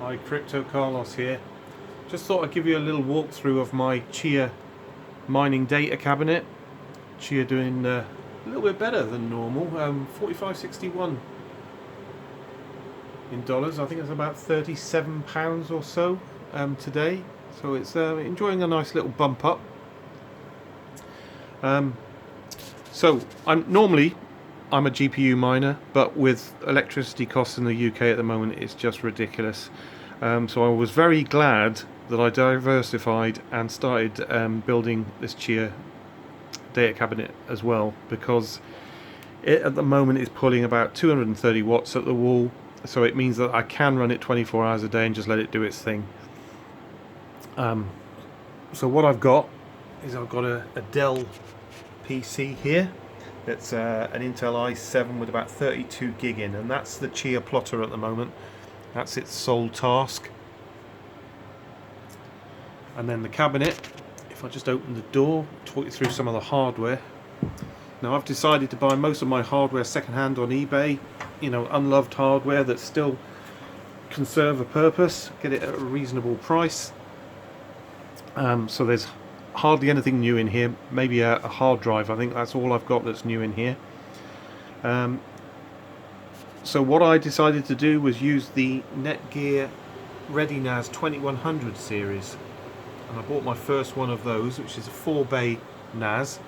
Hi, Crypto Carlos here. Just thought I'd give you a little walkthrough of my CHIA mining data cabinet. CHIA doing a little bit better than normal. 45.61 in dollars. I think it's about £37 or so today. So it's enjoying a nice little bump up. So I'm a GPU miner, but with electricity costs in the UK at the moment, it's just ridiculous. So I was very glad that I diversified and started building this CHIA data cabinet as well, because it at the moment is pulling about 230 watts at the wall, so it means that I can run it 24 hours a day and just let it do its thing. So what I've got is I've got a Dell PC here. It's an Intel i7 with about 32 gig in, and that's the CHIA plotter at the moment. That's its sole task. And then the cabinet, if I just open the door, talk you through some of the hardware. Now I've decided to buy most of my hardware secondhand on eBay, unloved hardware that still can serve a purpose, get it at a reasonable price. So there's hardly anything new in here, maybe a hard drive. I think that's all I've got that's new in here. So what I decided to do was use the Netgear NAS 2100 series, and I bought my first one of those, which is a 4-bay NAS.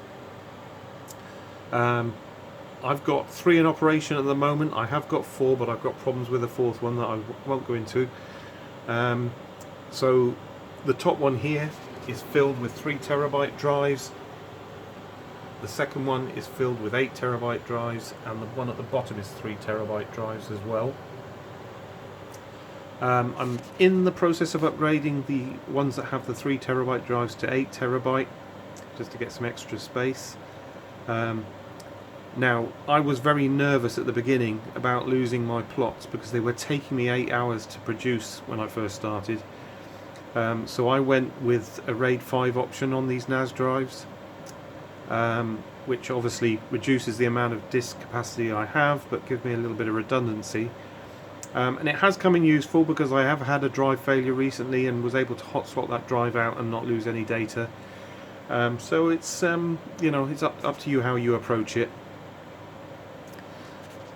I've got 3 in operation at the moment. I have got 4, but I've got problems with the 4th one that I won't go into. So the top one here is filled with 3 terabyte drives. The second one is filled with 8 terabyte drives, and the one at the bottom is 3 terabyte drives as well. I'm in the process of upgrading the ones that have the 3 terabyte drives to 8 terabyte, just to get some extra space. Now, I was very nervous at the beginning about losing my plots because they were taking me 8 hours to produce when I first started. So I went with a RAID 5 option on these NAS drives, which obviously reduces the amount of disk capacity I have, but gives me a little bit of redundancy. And it has come in useful because I have had a drive failure recently and was able to hot swap that drive out and not lose any data. So it's it's up to you how you approach it.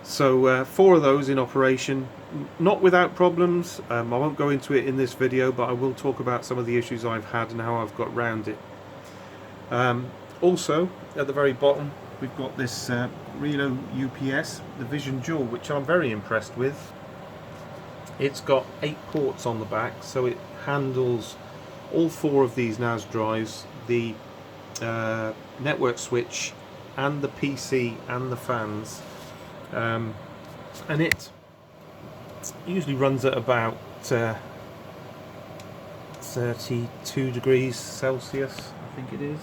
So 4 of those in operation, not without problems. I won't go into it in this video, but I will talk about some of the issues I've had and how I've got around it. Also, at the very bottom, we've got this Relo UPS, the Vision Dual, which I'm very impressed with. It's got 8 ports on the back, so it handles all 4 of these NAS drives, the network switch, and the PC, and the fans. And it usually runs at about 32 degrees Celsius, I think it is.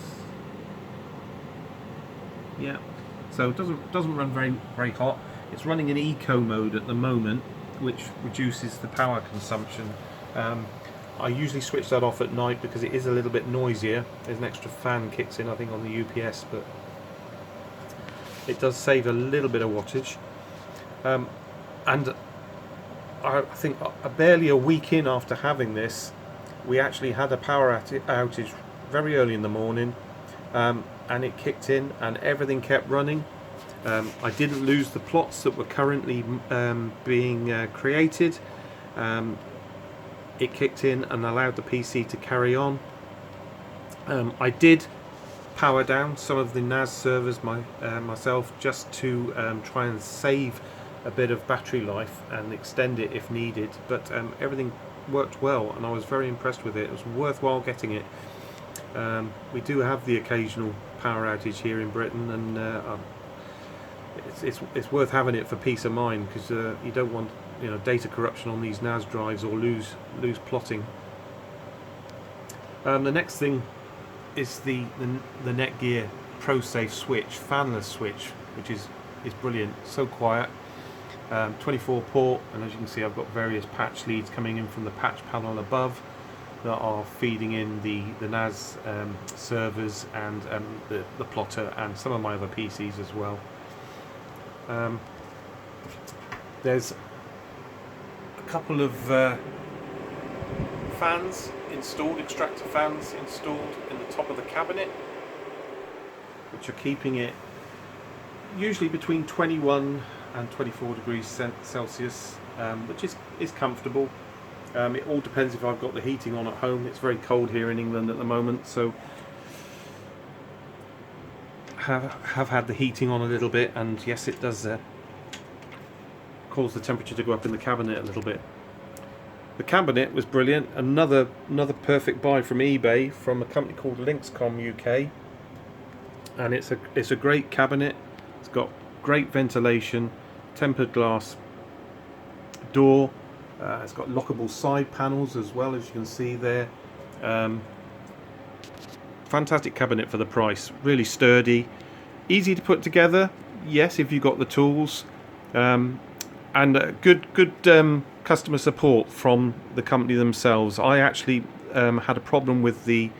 Yeah, so it doesn't run very hot. It's running in eco mode at the moment, which reduces the power consumption. I usually switch that off at night because it is a little bit noisier. There's an extra fan kicks in, I think, on the UPS, but it does save a little bit of wattage. And I think barely a week in after having this, we actually had a power outage very early in the morning, and it kicked in and everything kept running. I didn't lose the plots that were currently being created. It kicked in and allowed the PC to carry on. I did power down some of the NAS servers myself, just to try and save a bit of battery life and extend it if needed, but everything worked well and I was very impressed with it. It was worthwhile getting it. We do have the occasional power outage here in Britain, and it's worth having it for peace of mind, because you don't want data corruption on these NAS drives or lose plotting. The next thing is the Netgear ProSafe switch, fanless switch, which is brilliant. So quiet. 24 port, and as you can see, I've got various patch leads coming in from the patch panel above that are feeding in the NAS servers and the plotter and some of my other PCs as well. There's a couple of fans installed, extractor fans installed in the top of the cabinet, which are keeping it usually between 21 and 24 degrees Celsius, which is comfortable. It all depends if I've got the heating on at home. It's very cold here in England at the moment, so have had the heating on a little bit, and yes, it does cause the temperature to go up in the cabinet a little bit. The cabinet was brilliant. Another perfect buy from eBay from a company called Linkscom UK, and it's a great cabinet. It's got great ventilation, tempered glass door. It's got lockable side panels as well, as you can see there. Fantastic cabinet for the price. Really sturdy, easy to put together. Yes, if you've got the tools, and good customer support from the company themselves. I actually had a problem with the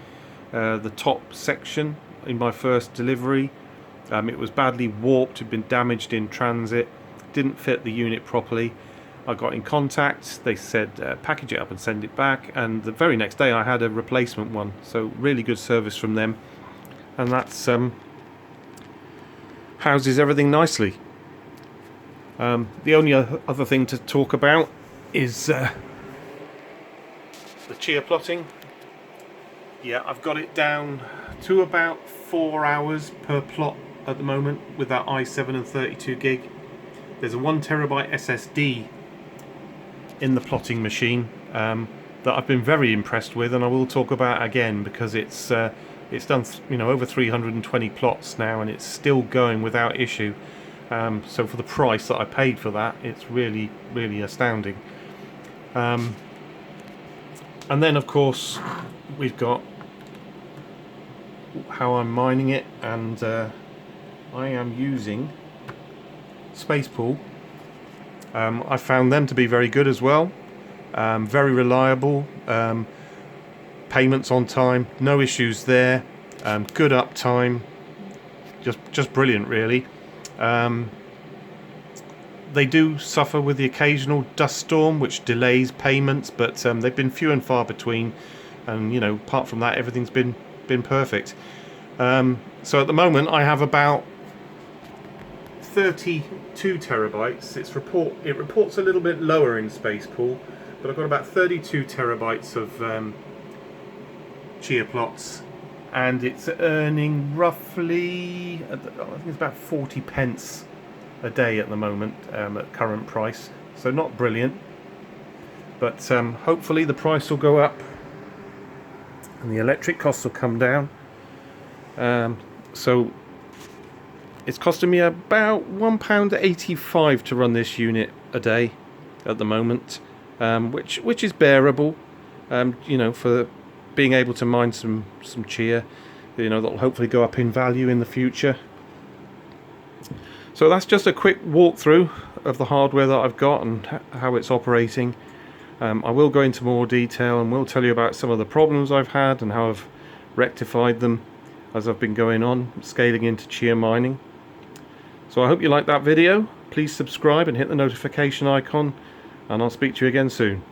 top section in my first delivery. It was badly warped, had been damaged in transit, didn't fit the unit properly. I got in contact, they said package it up and send it back, and the very next day I had a replacement one. So really good service from them, and that's houses everything nicely. The only other thing to talk about is the CHIA plotting. Yeah, I've got it down to about 4 hours per plot at the moment with that i7 and 32 gig. There's a 1 terabyte SSD in the plotting machine that I've been very impressed with, and I will talk about again because it's done over 320 plots now, and it's still going without issue. So for the price that I paid for that, it's really astounding. And then of course we've got how I'm mining it, and I am using Spacepool. I found them to be very good as well, very reliable, payments on time, no issues there, good uptime, just brilliant really. They do suffer with the occasional dust storm which delays payments, but they've been few and far between, and apart from that everything's been perfect. So at the moment I have about 32 terabytes. It reports a little bit lower in Spacepool, but I've got about 32 terabytes of CHIA plots, and it's earning roughly, I think it's about 40 pence a day at the moment at current price. So not brilliant, but hopefully the price will go up and the electric costs will come down. So it's costing me about £1.85 to run this unit a day at the moment, which is bearable, for being able to mine some CHIA, that'll hopefully go up in value in the future. So that's just a quick walkthrough of the hardware that I've got and how it's operating. I will go into more detail and will tell you about some of the problems I've had and how I've rectified them as I've been going on, scaling into CHIA mining. So I hope you liked that video. Please subscribe and hit the notification icon, and I'll speak to you again soon.